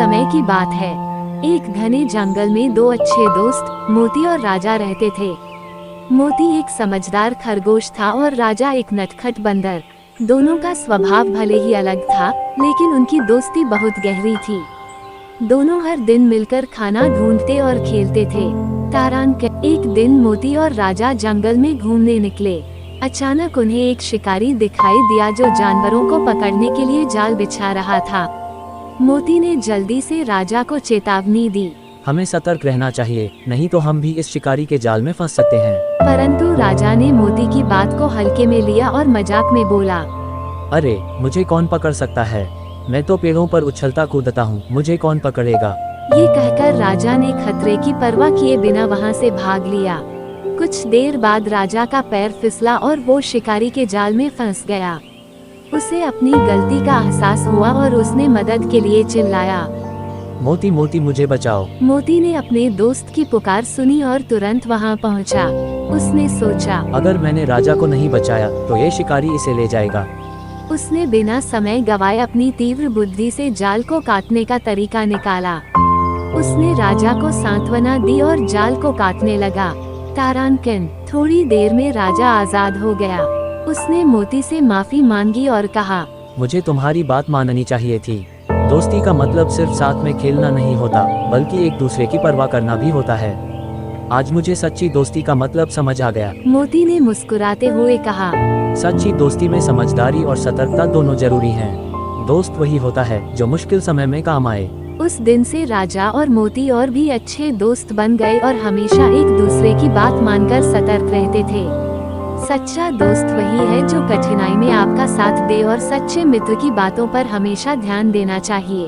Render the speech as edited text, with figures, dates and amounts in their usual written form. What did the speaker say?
समय की बात है। एक घने जंगल में दो अच्छे दोस्त मोती और राजा रहते थे। मोती एक समझदार खरगोश था और राजा एक नटखट बंदर। दोनों का स्वभाव भले ही अलग था, लेकिन उनकी दोस्ती बहुत गहरी थी। दोनों हर दिन मिलकर खाना ढूंढते और खेलते थे। एक दिन मोती और राजा जंगल में घूमने निकले। अचानक उन्हें एक शिकारी दिखाई दिया जो जानवरों को पकड़ने के लिए जाल बिछा रहा था। मोती ने जल्दी से राजा को चेतावनी दी। हमें सतर्क रहना चाहिए, नहीं तो हम भी इस शिकारी के जाल में फंस सकते हैं। परंतु राजा ने मोती की बात को हल्के में लिया और मजाक में बोला, अरे, मुझे कौन पकड़ सकता है? मैं तो पेड़ों पर उछलता कूदता हूँ, मुझे कौन पकड़ेगा? ये कहकर राजा ने खतरे की परवाह किए बिना वहाँ से भाग लिया। कुछ देर बाद राजा का पैर फिसला और वो शिकारी के जाल में फंस गया। उसे अपनी गलती का एहसास हुआ और उसने मदद के लिए चिल्लाया, मोती मोती मुझे बचाओ। मोती ने अपने दोस्त की पुकार सुनी और तुरंत वहाँ पहुँचा। उसने सोचा, अगर मैंने राजा को नहीं बचाया तो ये शिकारी इसे ले जाएगा। उसने बिना समय गवाए अपनी तीव्र बुद्धि से जाल को काटने का तरीका निकाला। उसने राजा को सांत्वना दी और जाल को काटने लगा। थोड़ी देर में राजा आजाद हो गया। उसने मोती से माफी मांगी और कहा, मुझे तुम्हारी बात माननी चाहिए थी। दोस्ती का मतलब सिर्फ साथ में खेलना नहीं होता, बल्कि एक दूसरे की परवाह करना भी होता है। आज मुझे सच्ची दोस्ती का मतलब समझ आ गया। मोती ने मुस्कुराते हुए कहा, सच्ची दोस्ती में समझदारी और सतर्कता दोनों जरूरी हैं। दोस्त वही होता है जो मुश्किल समय में काम आए। उस दिन से राजा और मोती और भी अच्छे दोस्त बन गए और हमेशा एक दूसरे की बात मानकर सतर्क रहते थे। सच्चा दोस्त वही है जो कठिनाई में आपका साथ दे और सच्चे मित्र की बातों पर हमेशा ध्यान देना चाहिए।